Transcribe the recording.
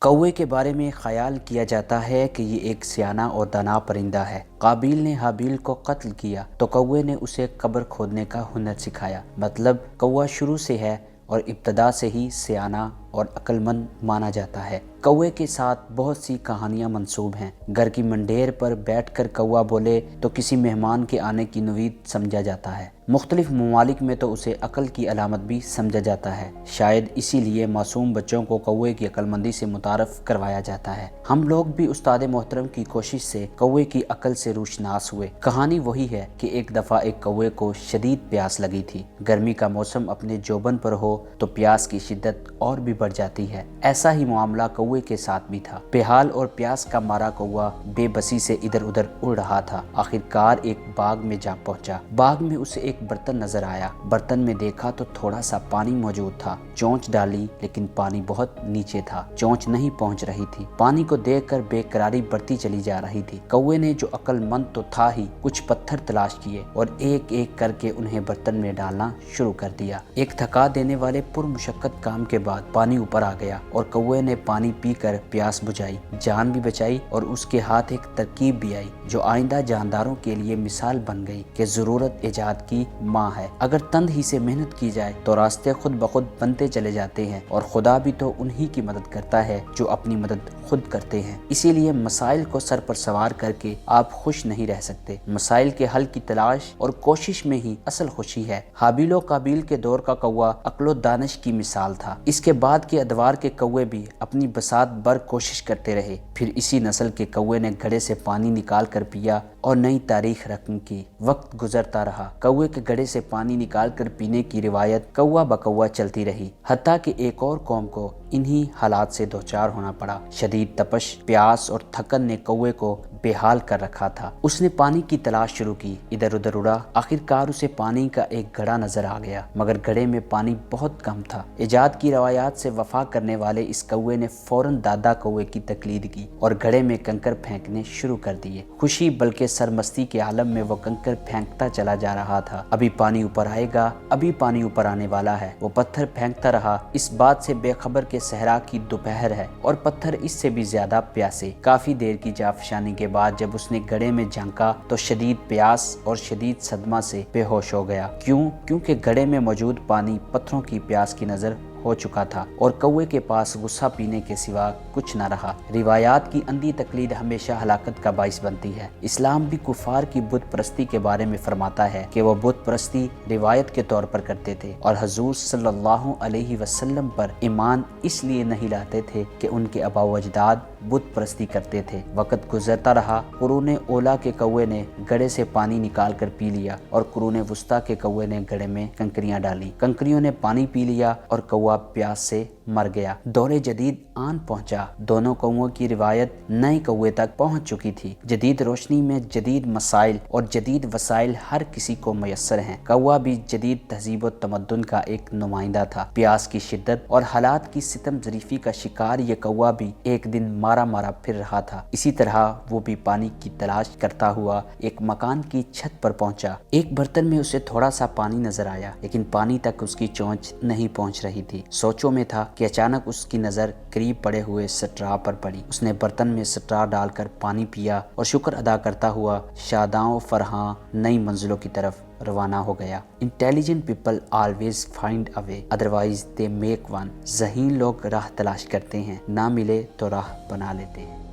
کوے کے بارے میں خیال کیا جاتا ہے کہ یہ ایک سیانہ اور دانا پرندہ ہے۔ قابیل نے حابیل کو قتل کیا تو کوے نے اسے قبر کھودنے کا ہنر سکھایا۔ مطلب کوا شروع سے ہے اور ابتدا سے ہی سیانہ اور عقل مند مانا جاتا ہے۔ کوے کے ساتھ بہت سی کہانیاں منسوب ہیں۔ گھر کی منڈیر پر بیٹھ کر کوا بولے تو کسی مہمان کے آنے کی نوید سمجھا جاتا ہے۔ مختلف ممالک میں تو اسے عقل کی علامت بھی سمجھا جاتا ہے۔ شاید اسی لیے معصوم بچوں کو کوے کی عقل مندی سے متعارف کروایا جاتا ہے۔ ہم لوگ بھی استاد محترم کی کوشش سے کوے کی عقل سے روشناس ہوئے۔ کہانی وہی ہے کہ ایک دفعہ ایک کوے کو شدید پیاس لگی تھی۔ گرمی کا موسم اپنے جوبن پر ہو تو پیاس کی شدت اور بھی بڑھ جاتی ہے۔ ایسا ہی معاملہ کوے کے ساتھ بھی تھا۔ بے حال اور پیاس کا مارا کوا بے بسی سے ادھر ادھر اڑ رہا تھا۔ آخرکار ایک باغ میں جا پہنچا۔ باغ میں اسے ایک برتن نظر آیا۔ برتن میں دیکھا تو تھوڑا سا پانی موجود تھا۔ چونچ ڈالی لیکن پانی بہت نیچے تھا۔ چونچ نہیں پہنچ رہی تھی۔ پانی کو دیکھ کر بے قراری بڑھتی چلی جا رہی تھی۔ کوے نے جو عقل مند تو تھا ہی کچھ پتھر تلاش کیے اور ایک ایک کر کے انہیں برتن میں ڈالنا شروع کر دیا۔ ایک تھکا دینے والے پرمشقت کام کے بعد پانی اوپر آ گیا اور کوے نے پانی پی کر پیاس بجھائی، جان بھی بچائی اور اس کے ہاتھ ایک ترکیب بھی آئی جو آئندہ جانداروں کے لیے مثال بن گئی کہ ضرورت ایجاد کی ماں ہے۔ اگر تند ہی سے محنت کی جائے تو راستے خود بخود بنتے چلے جاتے ہیں اور خدا بھی تو انہی کی مدد کرتا ہے جو اپنی مدد خود کرتے ہیں۔ اسی لیے مسائل کو سر پر سوار کر کے آپ خوش نہیں رہ سکتے۔ مسائل کے حل کی تلاش اور کوشش میں ہی اصل خوشی ہے۔ حابیل و قابیل کے دور کا کوا عقل و دانش کی مثال تھا۔ اس کے بعد کے ادوار کے کوے بھی اپنی بساط بھر کوشش کرتے رہے۔ پھر اسی نسل کے کوے نے گھڑے سے پانی نکال کر پیا اور نئی تاریخ رقم کی۔ وقت گزرتا رہا۔ کوے کے گھڑے سے پانی نکال کر پینے کی روایت کوا بکوا چلتی رہی، حتیٰ کہ ایک اور قوم کو انہی حالات سے دوچار ہونا پڑا۔ شدید تپش، پیاس اور تھکن نے کوے کو بے حال کر رکھا تھا۔ اس نے پانی کی تلاش شروع کی، ادھر ادھر اڑا۔ آخرکار اسے پانی کا ایک گھڑا نظر آ گیا، مگر گھڑے میں پانی بہت کم تھا۔ ایجاد کی روایات سے وفا کرنے والے اس کوے نے فوراً دادا کوے کی تقلید کی اور گھڑے میں کنکر پھینکنے شروع کر دیے۔ خوشی بلکہ سرمستی کے عالم میں وہ کنکر پھینکتا چلا جا رہا تھا۔ ابھی پانی اوپر آئے گا، ابھی پانی اوپر آنے والا ہے۔ وہ پتھر پھینکتا رہا، اس بات سے بے خبر کہ صحرا کی دوپہر ہے اور پتھر اس سے بھی زیادہ پیاسے۔ کافی دیر کی جافشانی کے بعد جب اس نے گڑھے میں جھانکا تو شدید پیاس اور شدید صدمہ سے بے ہوش ہو گیا۔ کیونکہ گڑھے میں موجود پانی پتھروں کی پیاس کی نظر ہو چکا تھا اور کوے کے پاس غصہ پینے کے سوا کچھ نہ رہا۔ روایات کی اندھی تقلید ہمیشہ ہلاکت کا باعث بنتی ہے۔ اسلام بھی کفار کی بت پرستی کے بارے میں فرماتا ہے کہ وہ بت پرستی روایت کے طور پر کرتے تھے اور حضور صلی اللہ علیہ وسلم پر ایمان اس لیے نہیں لاتے تھے کہ ان کے آباء و اجداد بت پرستی کرتے تھے۔ وقت گزرتا رہا۔ قرون اولیٰ کے کوے نے گڑھے سے پانی نکال کر پی لیا اور قرون وسطیٰ کے کوے نے گڑھے میں کنکریاں ڈالی۔ کنکریوں نے پانی پی لیا اور کوا پیاس سے مر گیا۔ دور جدید آن پہنچا۔ دونوں کووں کی روایت نئے کوے تک پہنچ چکی تھی۔ جدید روشنی میں جدید مسائل اور جدید وسائل ہر کسی کو میسر ہیں۔ کوا بھی جدید تہذیب و تمدن کا ایک نمائندہ تھا۔ پیاس کی شدت اور حالات کی ستم ظریفی کا شکار یہ کوا بھی ایک دن مارا مارا پھر رہا تھا۔ اسی طرح وہ بھی پانی کی تلاش کرتا ہوا ایک مکان کی چھت پر پہنچا۔ ایک برتن میں اسے تھوڑا سا پانی نظر آیا لیکن پانی تک اس کی چونچ نہیں پہنچ رہی تھی۔ سوچوں میں تھا کہ اچانک اس کی نظر قریب پڑے ہوئے سٹرا پر پڑی۔ اس نے برتن میں سٹرا ڈال کر پانی پیا اور شکر ادا کرتا ہوا شاداں و فرحاں نئی منزلوں کی طرف روانہ ہو گیا۔ Intelligent people always find a way otherwise they make one. ذہین لوگ راہ تلاش کرتے ہیں، نہ ملے تو راہ بنا لیتے ہیں۔